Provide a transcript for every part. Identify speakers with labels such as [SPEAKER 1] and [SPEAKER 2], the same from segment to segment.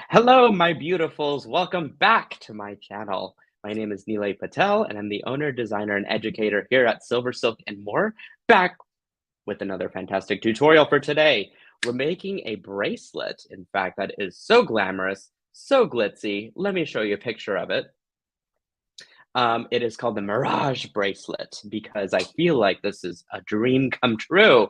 [SPEAKER 1] Hello, my beautifuls. Welcome back to my channel. My name is Nilay Patel, and I'm the owner, designer, and educator here at Silver Silk and More, back with another fantastic tutorial for today. We're making a bracelet, in fact, that is so glamorous, so glitzy. Let me show you a picture of it. It is called the Mirage bracelet because I feel like this is a dream come true.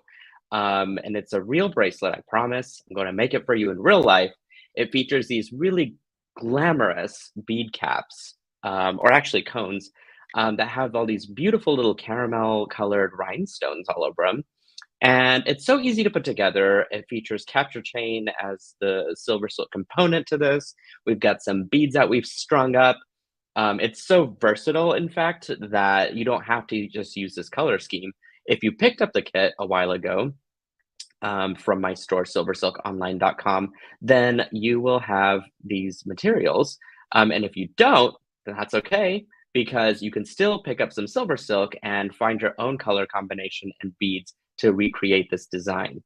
[SPEAKER 1] And it's a real bracelet, I promise. I'm going to make it for you in real life. It features these really glamorous bead caps, or actually cones, that have all these beautiful little caramel colored rhinestones all over them. And it's so easy to put together. It features capture chain as the silver silk component to this. We've got some beads that we've strung up. It's so versatile, in fact, that you don't have to just use this color scheme. If you picked up the kit a while ago from my store, silversilkonline.com, then you will have these materials. And if you don't, then that's okay, because you can still pick up some silver silk and find your own color combination and beads to recreate this design.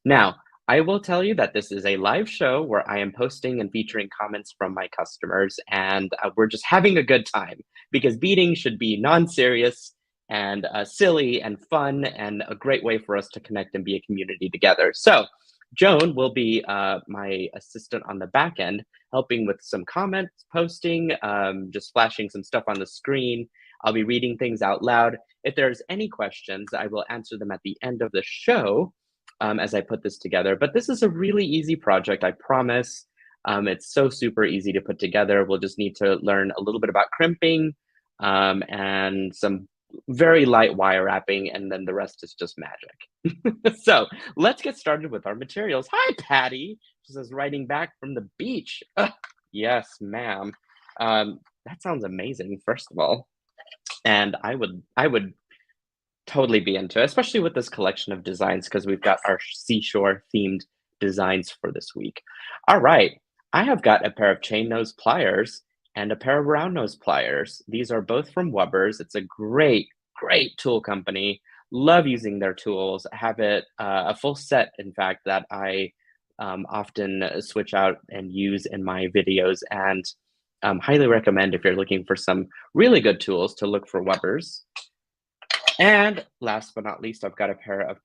[SPEAKER 1] Now, I will tell you that this is a live show where I am posting and featuring comments from my customers, and we're just having a good time because beading should be non-serious and silly and fun and a great way for us to connect and be a community together. So Joan will be my assistant on the back end, helping with some comments, posting, just flashing some stuff on the screen. I'll be reading things out loud. If there's any questions, I will answer them at the end of the show as I put this together. But this is a really easy project, I promise. It's so super easy to put together. We'll just need to learn a little bit about crimping and some very light wire wrapping, and then the rest is just magic. So let's get started with our materials. Hi, Patty. She says, writing back from the beach. Yes, ma'am. That sounds amazing, first of all. And I would totally be into it, especially with this collection of designs, because we've got our seashore themed designs for this week. All right, I have got a pair of chain nose pliers and a pair of round nose pliers. These are both from Wubbers. It's a great tool company. Love using their tools. I have it a full set, in fact, that I often switch out and use in my videos, and highly recommend if you're looking for some really good tools to look for Wubbers. And last but not least, I've got a pair of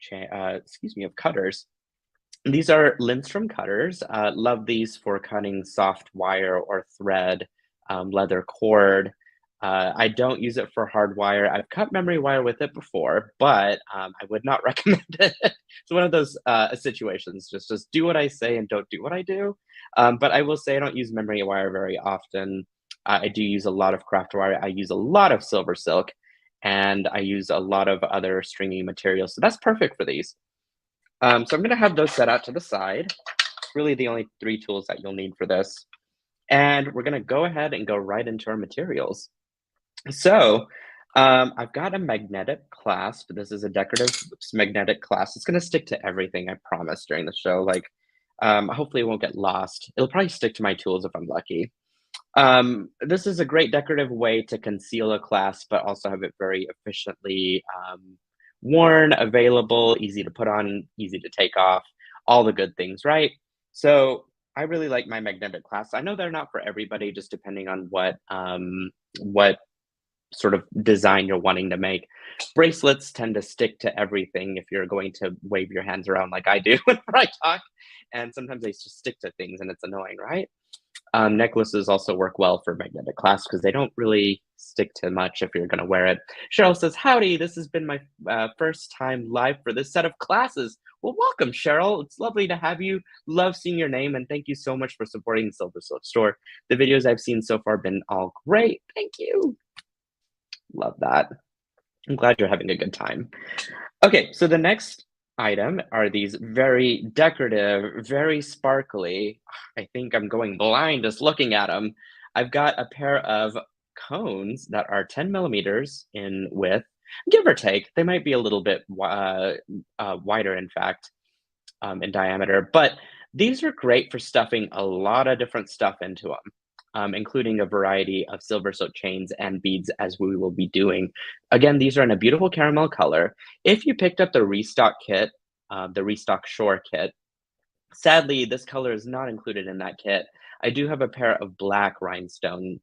[SPEAKER 1] cutters. These are Lindstrom cutters. Love these for cutting soft wire or thread, leather cord. I don't use it for hard wire. I've cut memory wire with it before, but I would not recommend it. It's one of those situations. Just do what I say and don't do what I do. But I will say I don't use memory wire very often. I do use a lot of craft wire. I use a lot of silver silk, and I use a lot of other stringy materials. So that's perfect for these. So I'm going to have those set out to the side. It's really the only three tools that you'll need for this. And we're going to go ahead and go right into our materials. So I've got a magnetic clasp. This is a decorative magnetic clasp. It's going to stick to everything, I promise, during the show. Like, hopefully it won't get lost. It'll probably stick to my tools if I'm lucky. This is a great decorative way to conceal a clasp, but also have it very efficiently worn, available, easy to put on, easy to take off, all the good things, right? So I really like my magnetic clasps. I know they're not for everybody, just depending on what sort of design you're wanting to make. Bracelets tend to stick to everything if you're going to wave your hands around like I do when I talk, and sometimes they just stick to things and it's annoying, right? Necklaces also work well for magnetic clasps because they don't really stick to much if you're going to wear it. Cheryl says, howdy, this has been my first time live for this set of classes. Well, welcome, Cheryl. It's lovely to have you. Love seeing your name, and thank you so much for supporting the Silver Silk store. The videos I've seen so far have been all great. Thank you. Love that. I'm glad you're having a good time. Okay, so the next item are these very decorative, very sparkly. I think I'm going blind just looking at them. I've got a pair of cones that are 10 millimeters in width, give or take. They might be a little bit wider, in fact, in diameter, but these are great for stuffing a lot of different stuff into them, including a variety of silver silk chains and beads, as we will be doing. Again, these are in a beautiful caramel color. If you picked up the Restock kit, the Restock Shore kit, Sadly, this color is not included in that kit. I do have a pair of black rhinestone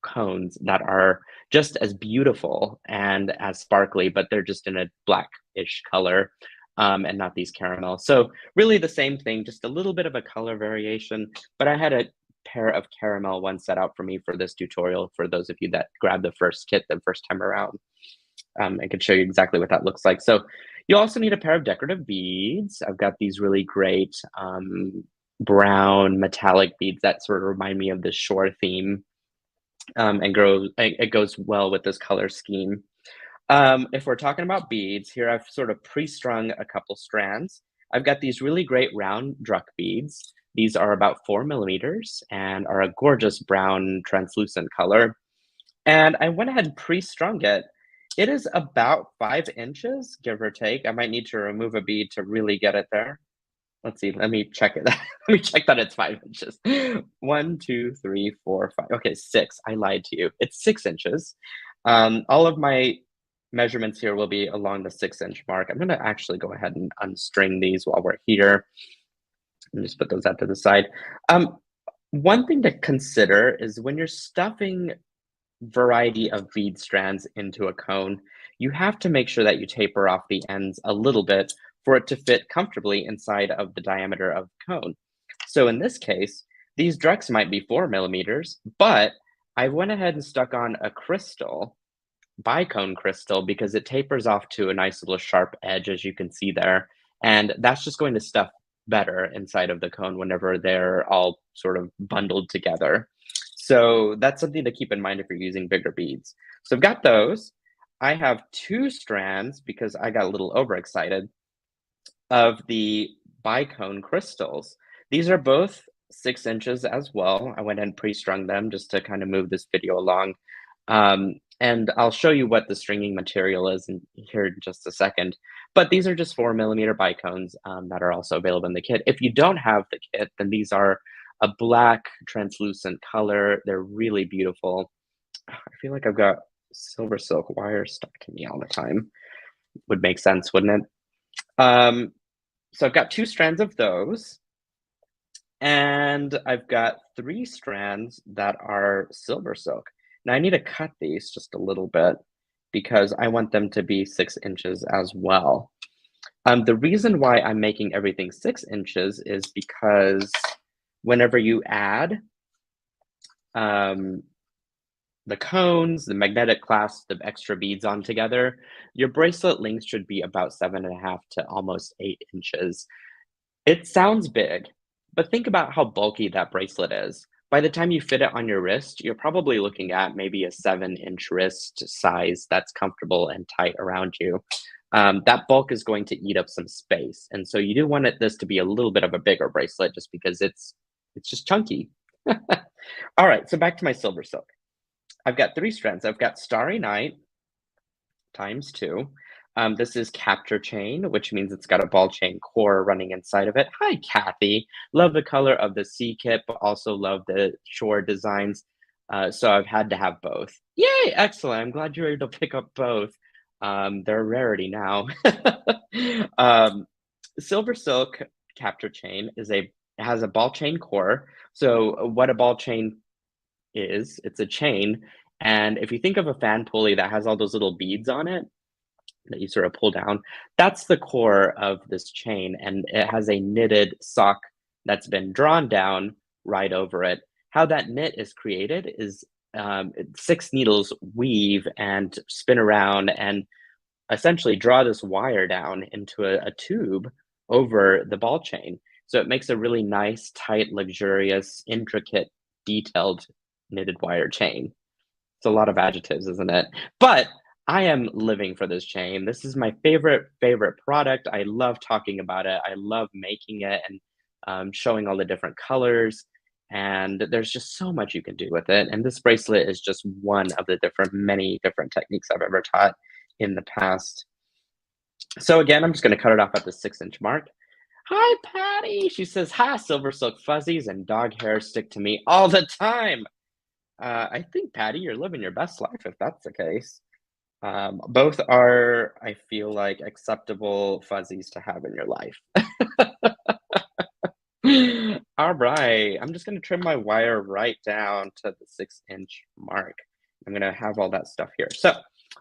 [SPEAKER 1] cones that are just as beautiful and as sparkly, but they're just in a blackish color, and not these caramel. So really the same thing, just a little bit of a color variation, but I had a pair of caramel ones set out for me for this tutorial for those of you that grabbed the first kit the first time around. I can show you exactly what that looks like. So you also need a pair of decorative beads. I've got these really great brown metallic beads that sort of remind me of the shore theme, and it goes well with this color scheme. If we're talking about beads, here I've sort of pre-strung a couple strands. I've got these really great round druck beads. These are about 4 millimeters and are a gorgeous brown translucent color. And I went ahead and pre-strung it. It is about 5 inches, give or take. I might need to remove a bead to really get it there. Let's see, let me check it. Let me check that it's 5 inches. 1, 2, 3, 4, 5. Okay, 6. I lied to you. It's 6 inches. All of my measurements here will be along the 6-inch mark. I'm going to actually go ahead and unstring these while we're here and just put those out to the side. One thing to consider is when you're stuffing variety of bead strands into a cone, you have to make sure that you taper off the ends a little bit for it to fit comfortably inside of the diameter of the cone. So in this case, these drucks might be 4 millimeters, but I went ahead and stuck on a crystal, Bicone crystal, because it tapers off to a nice little sharp edge, as you can see there. And that's just going to stuff better inside of the cone whenever they're all sort of bundled together. So that's something to keep in mind if you're using bigger beads. So I've got those. I have 2 strands, because I got a little overexcited, of the Bicone crystals. These are both 6 inches as well. I went and pre-strung them just to kind of move this video along. And I'll show you what the stringing material is here in just a second. But these are just 4 millimeter bicones that are also available in the kit. If you don't have the kit, then these are a black translucent color. They're really beautiful. I feel like I've got silver silk wire stuck to me all the time. Would make sense, wouldn't it? So I've got 2 strands of those. And I've got 3 strands that are silver silk. Now I need to cut these just a little bit because I want them to be 6 inches as well. The reason why I'm making everything 6 inches is because whenever you add the cones, the magnetic clasp, the extra beads on together, your bracelet length should be about 7.5 to almost 8 inches. It sounds big, but think about how bulky that bracelet is. By the time you fit it on your wrist, you're probably looking at maybe a 7-inch wrist size that's comfortable and tight around you. That bulk is going to eat up some space. And so you do want this to be a little bit of a bigger bracelet just because it's just chunky. All right, so back to my silver silk. I've got 3 strands. I've got Starry Night times 2. This is capture chain, which means it's got a ball chain core running inside of it. Hi, Kathy. Love the color of the sea kit, but also love the shore designs. So I've had to have both. Yay, excellent. I'm glad you were able to pick up both. They're a rarity now. Silver silk capture chain has a ball chain core. So what a ball chain is, it's a chain. And if you think of a fan pulley that has all those little beads on it that you sort of pull down, that's the core of this chain. And it has a knitted sock that's been drawn down right over it. How that knit is created is 6 needles weave and spin around and essentially draw this wire down into a tube over the ball chain. So it makes a really nice, tight, luxurious, intricate, detailed knitted wire chain. It's a lot of adjectives, isn't it? But I am living for this chain. This is my favorite product. I love talking about it. I love making it and showing all the different colors. And there's just so much you can do with it. And this bracelet is just one of the many different techniques I've ever taught in the past. So again, I'm just going to cut it off at the 6-inch mark. Hi, Patty. She says, hi, silver silk fuzzies and dog hair stick to me all the time. I think, Patty, you're living your best life if that's the case. Both are, I feel like, acceptable fuzzies to have in your life. All right, I'm just gonna trim my wire right down to the 6-inch mark. I'm gonna have all that stuff here. So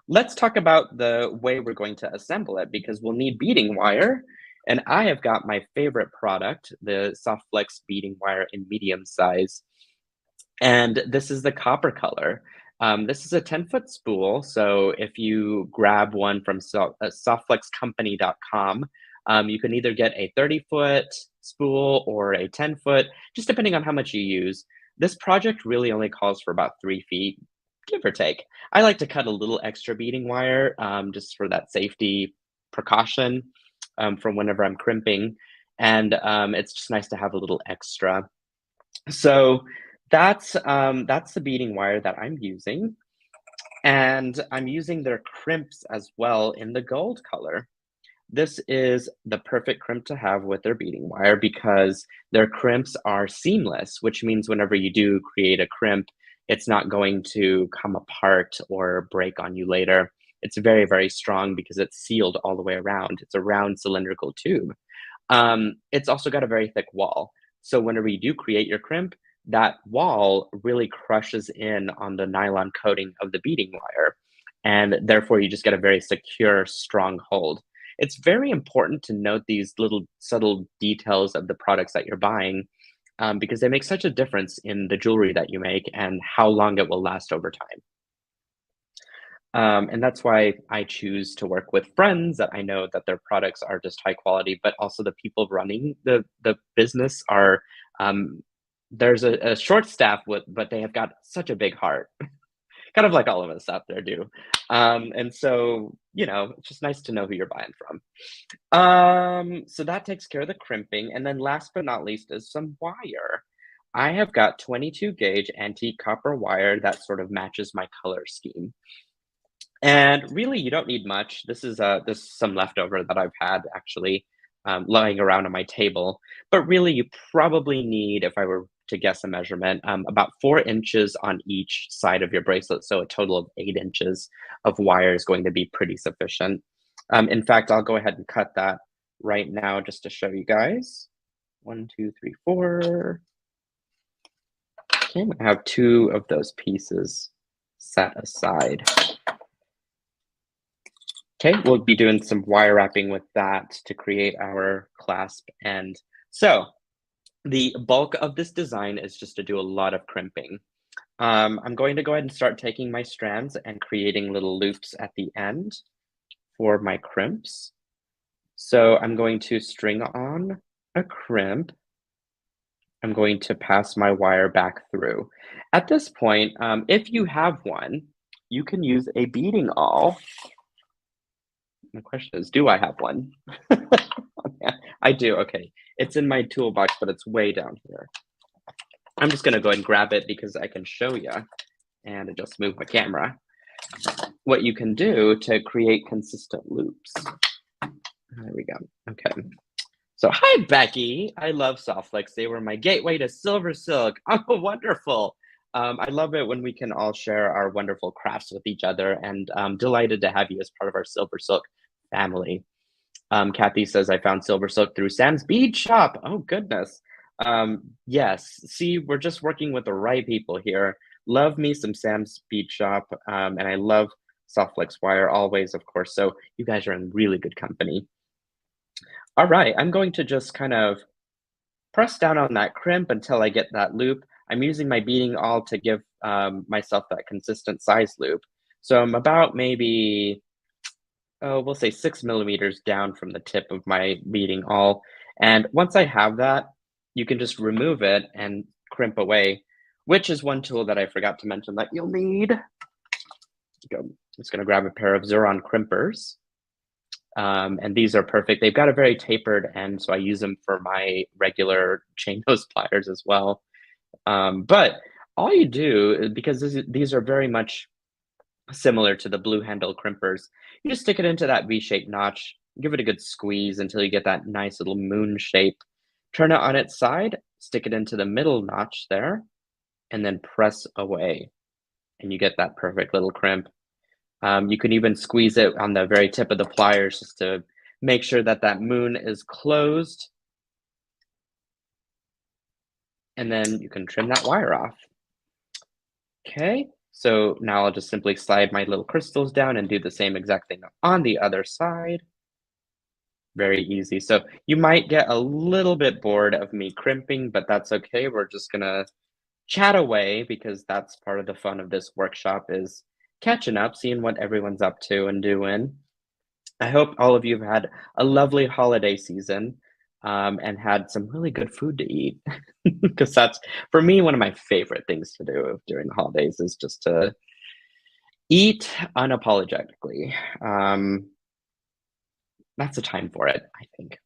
[SPEAKER 1] let's talk about the way we're going to assemble it because we'll need beading wire. And I have got my favorite product, the Soft Flex beading wire in medium size. And this is the copper color. This is a 10-foot spool. So if you grab one from softflexcompany.com, you can either get a 30-foot spool or a 10-foot, just depending on how much you use. This project really only calls for about 3 feet, give or take. I like to cut a little extra beading wire just for that safety precaution from whenever I'm crimping. And it's just nice to have a little extra. So that's the beading wire that I'm using, and I'm using their crimps as well in the gold color. This is the perfect crimp to have with their beading wire because their crimps are seamless, which means whenever you do create a crimp, it's not going to come apart or break on you later. It's very, very strong because it's sealed all the way around. It's a round cylindrical tube. It's also got a very thick wall. So whenever you do create your crimp, that wall really crushes in on the nylon coating of the beading wire. And therefore, you just get a very secure, strong hold. It's very important to note these little subtle details of the products that you're buying because they make such a difference in the jewelry that you make and how long it will last over time. And that's why I choose to work with friends that I know that their products are just high quality, but also the people running the business are there's a short staff with, but they have got such a big heart, kind of like all of us out there do. And so, it's just nice to know who you're buying from. So that takes care of the crimping. And then last but not least is some wire. I have got 22 gauge antique copper wire that sort of matches my color scheme. And really, you don't need much. This is some leftover that I've had actually lying around on my table. But really, you probably need, if I were to guess a measurement, about 4 inches on each side of your bracelet. So a total of 8 inches of wire is going to be pretty sufficient. In fact, I'll go ahead and cut that right now just to show you guys. 1, 2, 3, 4. Okay, I have 2 of those pieces set aside. Okay, we'll be doing some wire wrapping with that to create our clasp end. So the bulk of this design is just to do a lot of crimping. I'm going to go ahead and start taking my strands and creating little loops at the end for my crimps. So I'm going to string on a crimp. I'm going to pass my wire back through. At this point, if you have one, you can use a beading awl. The question is, do I have one? Yeah, I do. Okay. It's in my toolbox, but it's way down here. I'm just going to go ahead and grab it because I can show you and just move my camera. What you can do to create consistent loops. There we go. Okay. So, hi, Becky. I love Soft Flex. They were my gateway to Silver Silk. Oh, wonderful. I love it when we can all share our wonderful crafts with each other, and I'm delighted to have you as part of our Silver Silk family. Kathy says, I found Silver Silk through Sam's Bead Shop. Oh, goodness. Yes, see, we're just working with the right people here. Love me some Sam's Bead Shop, and I love Soft Flex Wire always, of course. So you guys are in really good company. All right, I'm going to just kind of press down on that crimp until I get that loop. I'm using my beading awl to give myself that consistent size loop. So I'm about maybe, we'll say 6 millimeters down from the tip of my beading awl. And once I have that, you can just remove it and crimp away, which is one tool that I forgot to mention that you'll need. I'm just going to grab a pair of Xuron crimpers. And these are perfect. They've got a very tapered end, so I use them for my regular chain nose pliers as well. But all you do, because these are very much similar to the blue handle crimpers, you just stick it into that V-shaped notch, give it a good squeeze until you get that nice little moon shape. Turn it on its side, stick it into the middle notch there, and then press away. And you get that perfect little crimp. You can even squeeze it on the very tip of the pliers just to make sure that that moon is closed. And then you can trim that wire off. Okay, so now I'll just simply slide my little crystals down and do the same exact thing on the other side. Very easy. So you might get a little bit bored of me crimping, but that's okay. We're just gonna chat away because that's part of the fun of this workshop is catching up, seeing what everyone's up to and doing. I hope all of you have had a lovely holiday season and had some really good food to eat because that's, for me, one of my favorite things to do during the holidays is just to eat unapologetically. That's the time for it, I think.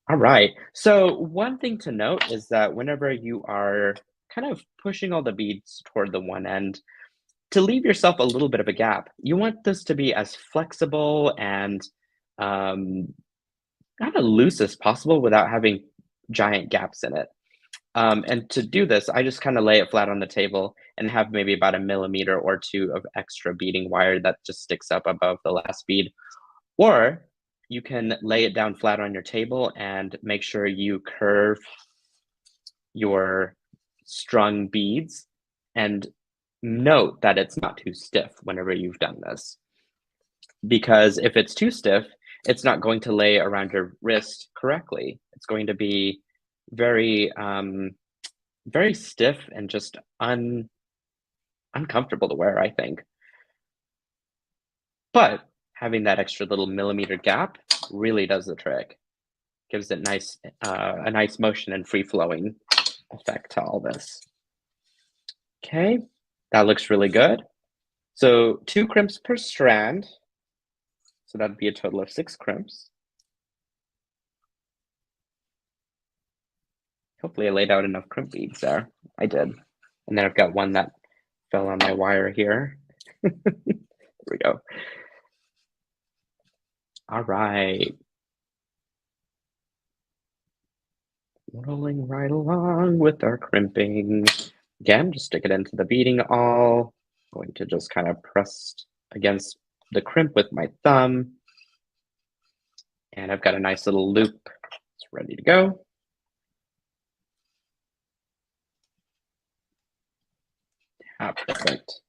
[SPEAKER 1] All right. So one thing to note is that whenever you are kind of pushing all the beads toward the one end, to leave yourself a little bit of a gap, you want this to be as flexible and um, kind of loose as possible without having giant gaps in it. And to do this, I just kind of lay it flat on the table and have maybe about a millimeter or two of extra beading wire that just sticks up above the last bead. Or you can lay it down flat on your table and make sure you curve your strung beads and note that it's not too stiff whenever you've done this. Because if it's too stiff, it's not going to lay around your wrist correctly. It's going to be very, very stiff and just uncomfortable to wear, I think. But having that extra little millimeter gap really does the trick. Gives it nice, a nice motion and free-flowing effect to all this. Okay, that looks really good. So 2 crimps per strand. So that'd be a total of 6 crimps. Hopefully I laid out enough crimp beads there. I did. And then I've got one that fell on my wire here. There we go. All right. Rolling right along with our crimping. Again, just stick it into the beading awl. Going to just kind of press against the crimp with my thumb. And I've got a nice little loop. It's ready to go. Perfect.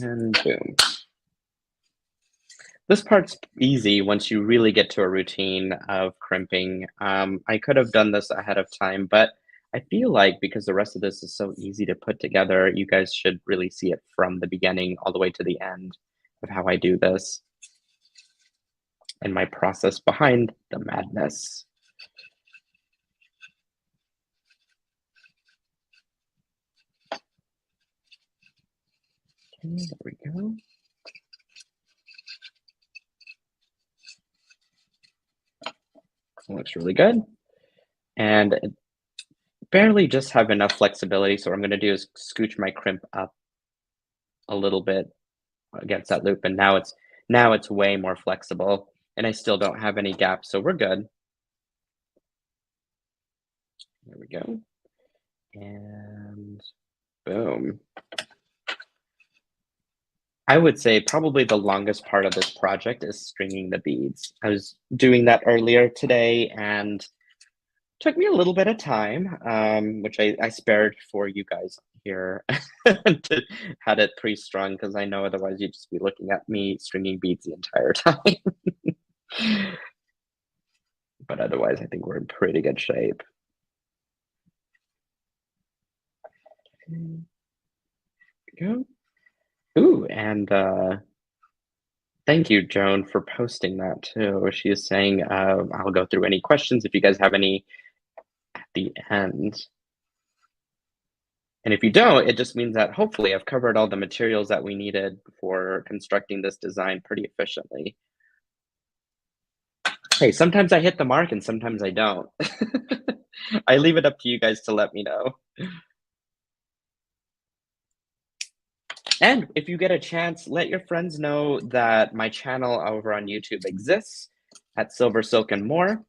[SPEAKER 1] And boom. This part's easy once you really get to a routine of crimping. I could have done this ahead of time, but I feel like because the rest of this is so easy to put together, you guys should really see it from the beginning all the way to the end of how I do this and my process behind the madness. Okay, there we go. It looks really good. And it barely just have enough flexibility. So what I'm going to do is scooch my crimp up a little bit against that loop. And now it's way more flexible. And I still don't have any gaps. So we're good. There we go. And boom. I would say probably the longest part of this project is stringing the beads. I was doing that earlier today and took me a little bit of time, which I spared for you guys here to had it pre-strung because I know otherwise you'd just be looking at me stringing beads the entire time. But otherwise, I think we're in pretty good shape. There we go. Ooh, and thank you, Joan, for posting that too. She is saying, I'll go through any questions if you guys have any at the end. And if you don't, it just means that hopefully I've covered all the materials that we needed for constructing this design pretty efficiently. Hey, sometimes I hit the mark and sometimes I don't. I leave it up to you guys to let me know. And if you get a chance, let your friends know that my channel over on YouTube exists at Silver Silk and More.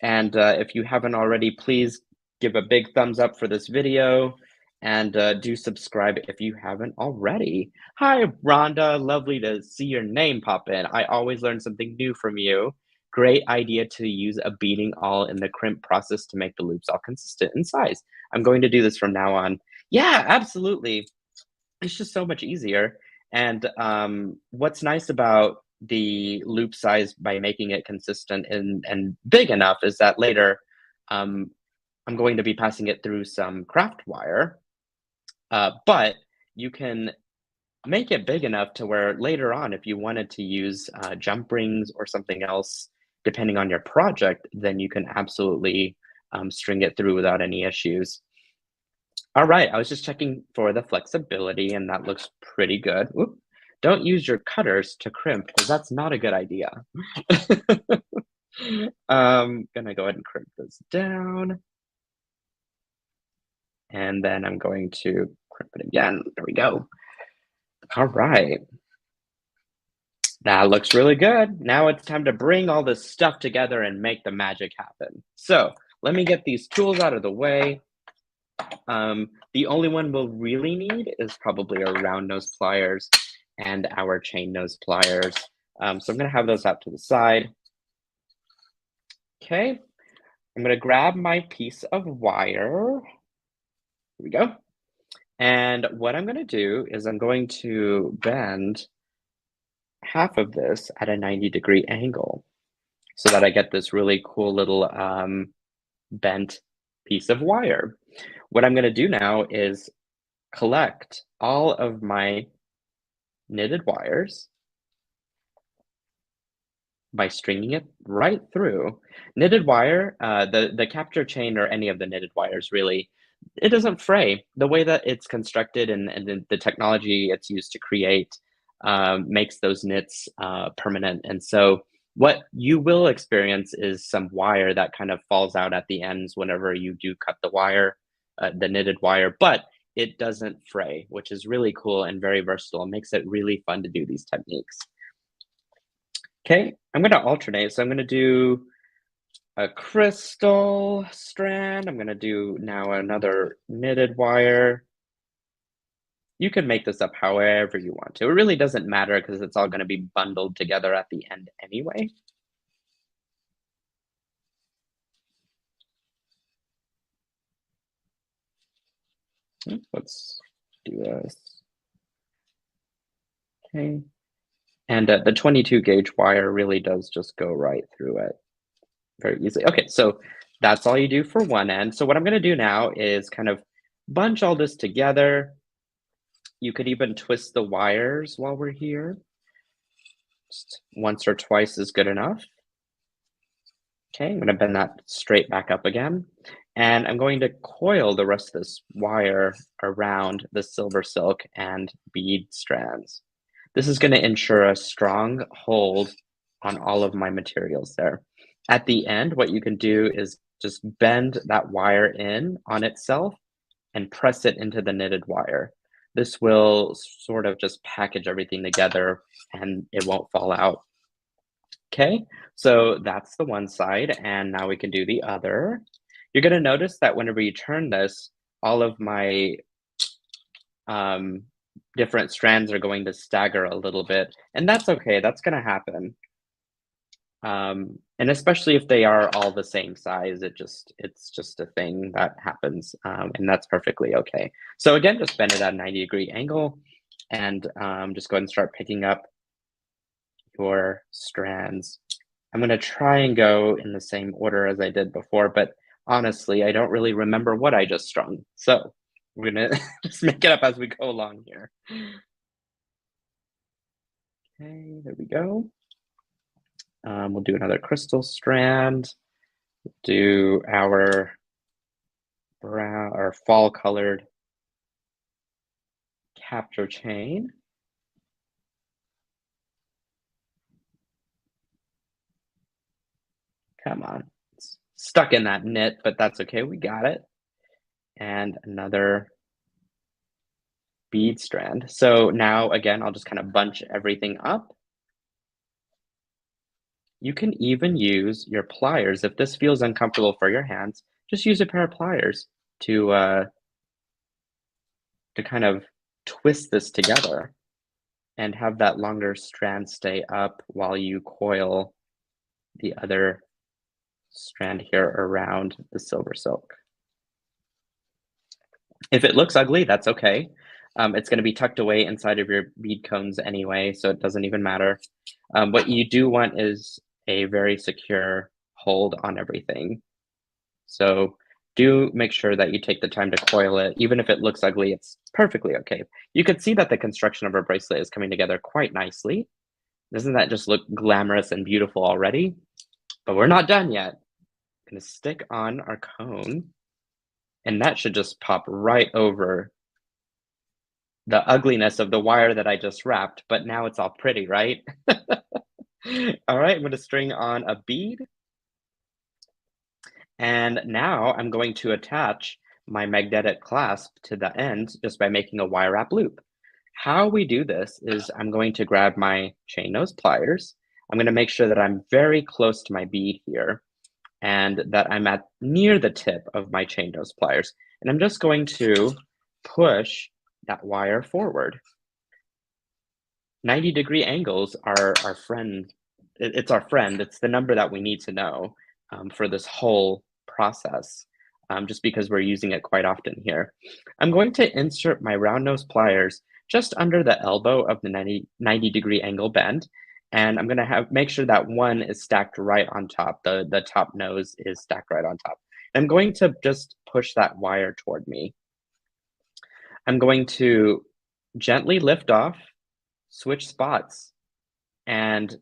[SPEAKER 1] And if you haven't already, please give a big thumbs up for this video And do subscribe if you haven't already. Hi, Rhonda. Lovely to see your name pop in. I always learn something new from you. Great idea to use a beading awl in the crimp process to make the loops all consistent in size. I'm going to do this from now on. Yeah, absolutely. It's just so much easier. And what's nice about the loop size by making it consistent and big enough is that later um, I'm going to be passing it through some craft wire, but you can make it big enough to where later on, if you wanted to use jump rings or something else, depending on your project, then you can absolutely string it through without any issues. All right, I was just checking for the flexibility and that looks pretty good. Oop. Don't use your cutters to crimp because that's not a good idea. Gonna go ahead and crimp this down. And then I'm going to crimp it again. There we go. All right. That looks really good. Now it's time to bring all this stuff together and make the magic happen. So let me get these tools out of the way. The only one we'll really need is probably our round nose pliers and our chain nose pliers. So I'm gonna have those out to the side. Okay, I'm gonna grab my piece of wire. Here we go. And what I'm gonna do is I'm going to bend half of this at a 90-degree angle so that I get this really cool little bent piece of wire. What I'm going to do now is collect all of my knitted wires by stringing it right through. Knitted wire, the capture chain or any of the knitted wires really, it doesn't fray. The way that it's constructed and the technology it's used to create makes those knits permanent. And so what you will experience is some wire that kind of falls out at the ends whenever you do cut the wire, the knitted wire, but it doesn't fray, which is really cool and very versatile. It makes it really fun to do these techniques. Okay, I'm going to alternate. So I'm going to do a crystal strand. I'm going to do now another knitted wire. You can make this up however you want to. It really doesn't matter because it's all going to be bundled together at the end anyway. Let's do this. Okay. And the 22 gauge wire really does just go right through it very easily. Okay, so that's all you do for one end. So what I'm going to do now is kind of bunch all this together. You could even twist the wires while we're here. Just once or twice is good enough. Okay, I'm going to bend that straight back up again. And I'm going to coil the rest of this wire around the silver silk and bead strands. This is going to ensure a strong hold on all of my materials there. At the end, what you can do is just bend that wire in on itself and press it into the knitted wire. This will sort of just package everything together and it won't fall out. Okay, so that's the one side, and now we can do the other. You're going to notice that whenever you turn this, all of my different strands are going to stagger a little bit, and that's okay. That's going to happen. And especially if they are all the same size, it's just a thing that happens, and that's perfectly okay. So again, just bend it at a 90-degree angle, and just go ahead and start picking up your strands. I'm going to try and go in the same order as I did before, but honestly, I don't really remember what I just strung. So we're going to just make it up as we go along here. Okay, there we go. We'll do another crystal strand. Do our brown or fall colored capture chain. Come on, it's stuck in that knit, but that's okay. We got it. And another bead strand. So now again, I'll just kind of bunch everything up. You can even use your pliers. If this feels uncomfortable for your hands, just use a pair of pliers to to kind of twist this together and have that longer strand stay up while you coil the other strand here around the silver silk. If it looks ugly, that's okay. It's going to be tucked away inside of your bead cones anyway, so it doesn't even matter. What you do want is a very secure hold on everything. So do make sure that you take the time to coil it. Even if it looks ugly, it's perfectly okay. You can see that the construction of our bracelet is coming together quite nicely. Doesn't that just look glamorous and beautiful already? But we're not done yet. I'm going to stick on our cone, and that should just pop right over the ugliness of the wire that I just wrapped, but now it's all pretty, right? All right, I'm going to string on a bead. And now I'm going to attach my magnetic clasp to the end just by making a wire wrap loop. How we do this is I'm going to grab my chain nose pliers. I'm going to make sure that I'm very close to my bead here and that I'm at near the tip of my chain nose pliers. And I'm just going to push that wire forward. 90-degree angles are our friend. It's our friend. It's the number that we need to know for this whole process, just because we're using it quite often here. I'm going to insert my round nose pliers just under the elbow of the 90-degree angle bend. And I'm going to make sure that one is stacked right on top. The top nose is stacked right on top. I'm going to just push that wire toward me. I'm going to gently lift off, switch spots, and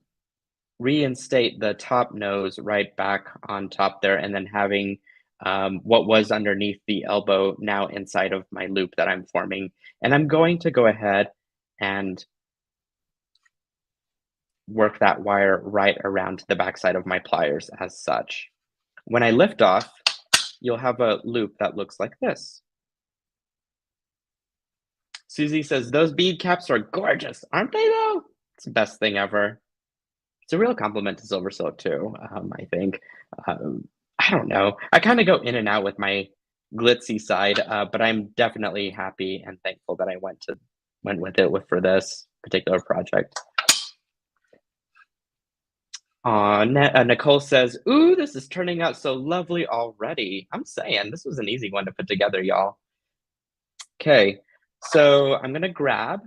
[SPEAKER 1] reinstate the top nose right back on top there, and then having what was underneath the elbow now inside of my loop that I'm forming. And I'm going to go ahead and work that wire right around to the backside of my pliers as such. When I lift off, you'll have a loop that looks like this. Susie says, those bead caps are gorgeous, aren't they though? It's the best thing ever. It's a real compliment to Silver Silk too, I think. I don't know. I kind of go in and out with my glitzy side, but I'm definitely happy and thankful that I went with it for this particular project. Nicole says, ooh, this is turning out so lovely already. I'm saying this was an easy one to put together, y'all. Okay, so I'm gonna grab,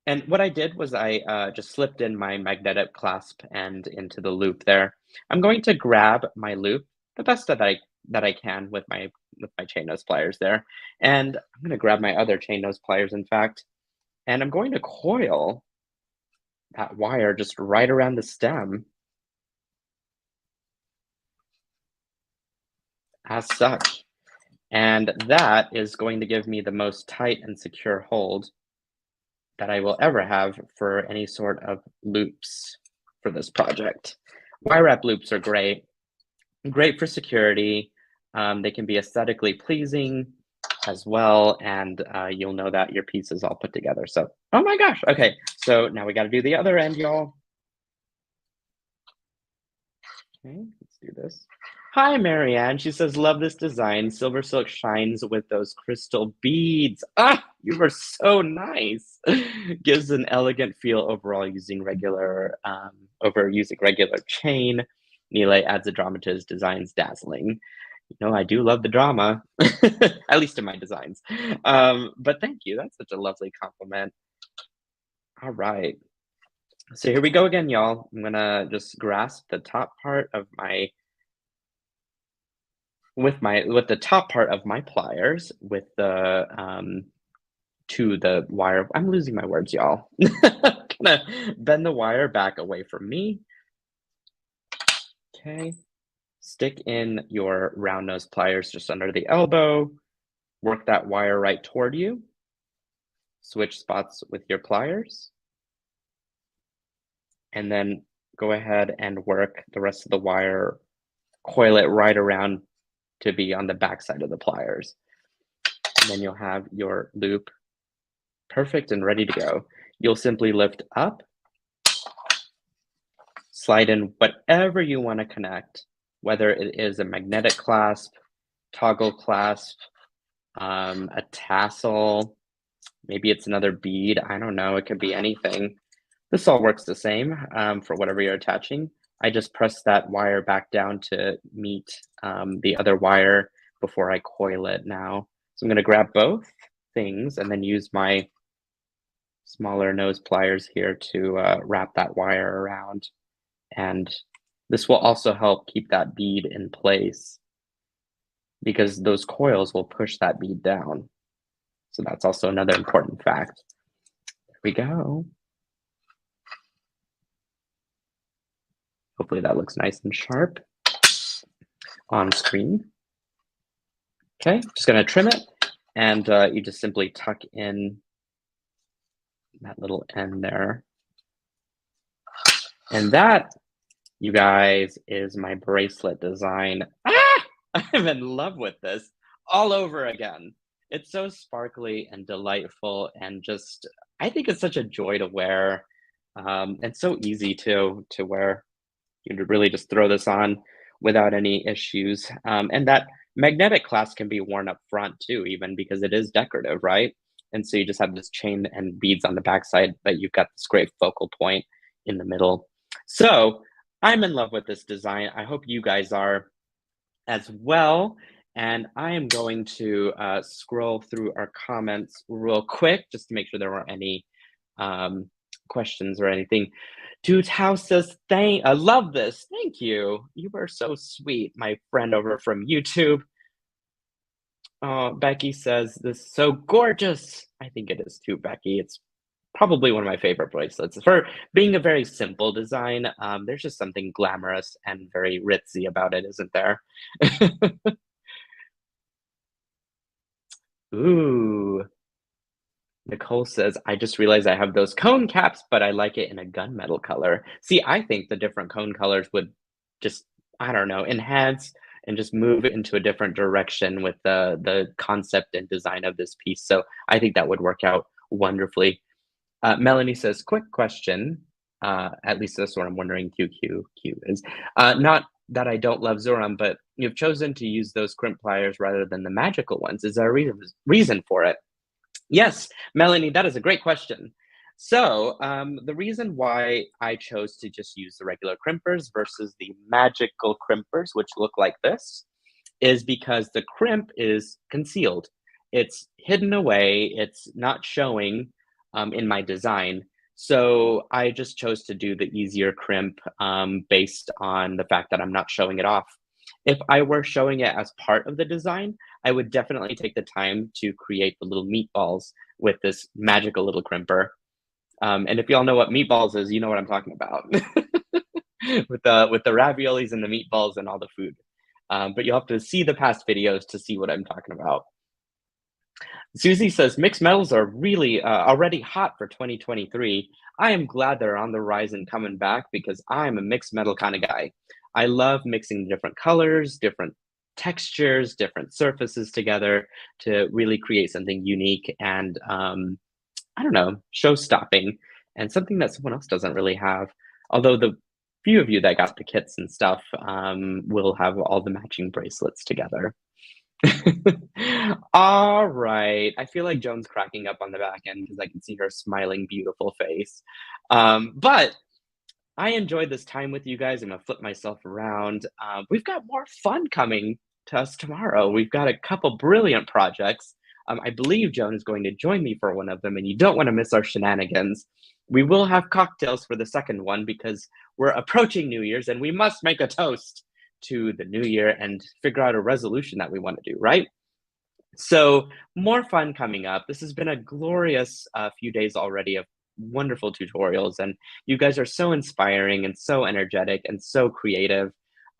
[SPEAKER 1] and what I did was I just slipped in my magnetic clasp end into the loop there. I'm going to grab my loop the best that I can with my chain nose pliers there, and I'm gonna grab my other chain nose pliers, in fact, and I'm going to coil that wire just right around the stem as such. And that is going to give me the most tight and secure hold that I will ever have for any sort of loops for this project. Wire wrap loops are great for security. They can be aesthetically pleasing as well, and you'll know that your piece is all put together. So, oh my gosh, okay, so now we got to do the other end, y'all. Okay, let's do this. Hi, Marianne. She says, love this design. Silver Silk shines with those crystal beads. Ah, you were so nice. Gives an elegant feel overall using regular chain. Nile adds a drama to his designs, dazzling. You know, I do love the drama, at least in my designs. But thank you. That's such a lovely compliment. All right. So here we go again, y'all. I'm gonna just grasp the top part of my with the top part of my pliers with the to the wire. I'm losing my words, y'all. Gonna bend the wire back away from me. Okay. Stick in your round nose pliers just under the elbow. Work that wire right toward you. Switch spots with your pliers. And then go ahead and work the rest of the wire, coil it right around to be on the back side of the pliers. And then you'll have your loop perfect and ready to go. You'll simply lift up, slide in whatever you want to connect, whether it is a magnetic clasp, toggle clasp, a tassel. Maybe it's another bead. I don't know. It could be anything. This all works the same for whatever you're attaching. I just press that wire back down to meet the other wire before I coil it now. So I'm going to grab both things and then use my smaller nose pliers here to wrap that wire around. And this will also help keep that bead in place because those coils will push that bead down. So that's also another important fact. There we go. Hopefully that looks nice and sharp on screen. Okay, just gonna trim it, and you just simply tuck in that little end there. And that, you guys, is my bracelet design. Ah! I'm in love with this all over again. It's so sparkly and delightful, and just, I think it's such a joy to wear, and so easy to wear. You can really just throw this on without any issues. And that magnetic clasp can be worn up front too, even because it is decorative, right? And so you just have this chain and beads on the backside, but you've got this great focal point in the middle. So I'm in love with this design. I hope you guys are as well. And I am going to scroll through our comments real quick just to make sure there weren't any questions or anything. Dude's House says, I love this. Thank you. You were so sweet, my friend over from YouTube. Becky says, this is so gorgeous. I think it is too, Becky. It's probably one of my favorite bracelets. For being a very simple design, there's just something glamorous and very ritzy about it, isn't there? Ooh. Nicole says, I just realized I have those cone caps, but I like it in a gunmetal color. See, I think the different cone colors would just, I don't know, enhance and just move it into a different direction with the concept and design of this piece. So I think that would work out wonderfully. Melanie says, quick question. At least that's what I'm wondering QQ is. Not that I don't love Zoram, but you've chosen to use those crimp pliers rather than the magical ones. Is there a reason for it? Yes, Melanie, that is a great question. So the reason why I chose to just use the regular crimpers versus the magical crimpers, which look like this, is because the crimp is concealed. It's hidden away. It's not showing in my design. So I just chose to do the easier crimp based on the fact that I'm not showing it off. If I were showing it as part of the design, I would definitely take the time to create the little meatballs with this magical little crimper. And if y'all know what meatballs is, you know what I'm talking about. with the raviolis and the meatballs and all the food. But you'll have to see the past videos to see what I'm talking about. Susie says, mixed metals are really already hot for 2023. I am glad they're on the rise and coming back because I'm a mixed metal kind of guy. I love mixing different colors, different textures, different surfaces together to really create something unique and, I don't know, show-stopping and something that someone else doesn't really have. Although the few of you that got the kits and stuff will have all the matching bracelets together. All right. I feel like Joan's cracking up on the back end because I can see her smiling, beautiful face. But I enjoyed this time with you guys. I'm going to flip myself around. We've got more fun coming to us tomorrow. We've got a couple brilliant projects. I believe Joan is going to join me for one of them, and you don't want to miss our shenanigans. We will have cocktails for the second one because we're approaching New Year's, and we must make a toast to the new year and figure out a resolution that we want to do, right? So more fun coming up. This has been a glorious few days already of wonderful tutorials, and you guys are so inspiring and so energetic and so creative.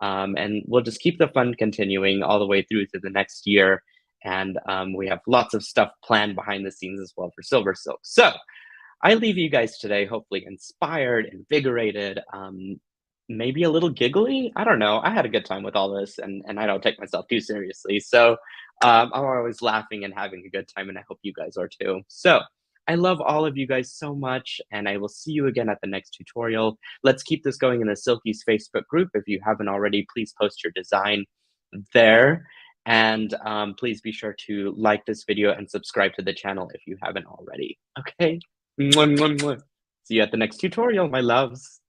[SPEAKER 1] And we'll just keep the fun continuing all the way through to the next year. And we have lots of stuff planned behind the scenes as well for Silver Silk. So I leave you guys today hopefully inspired, invigorated, maybe a little giggly. I don't know. I had a good time with all this, and I don't take myself too seriously. So I'm always laughing and having a good time, and I hope you guys are too. So I love all of you guys so much, and I will see you again at the next tutorial. Let's keep this going in the Silkies Facebook group. If you haven't already, please post your design there. And please be sure to like this video and subscribe to the channel if you haven't already. Okay? Mwah, mwah, mwah. See you at the next tutorial, my loves.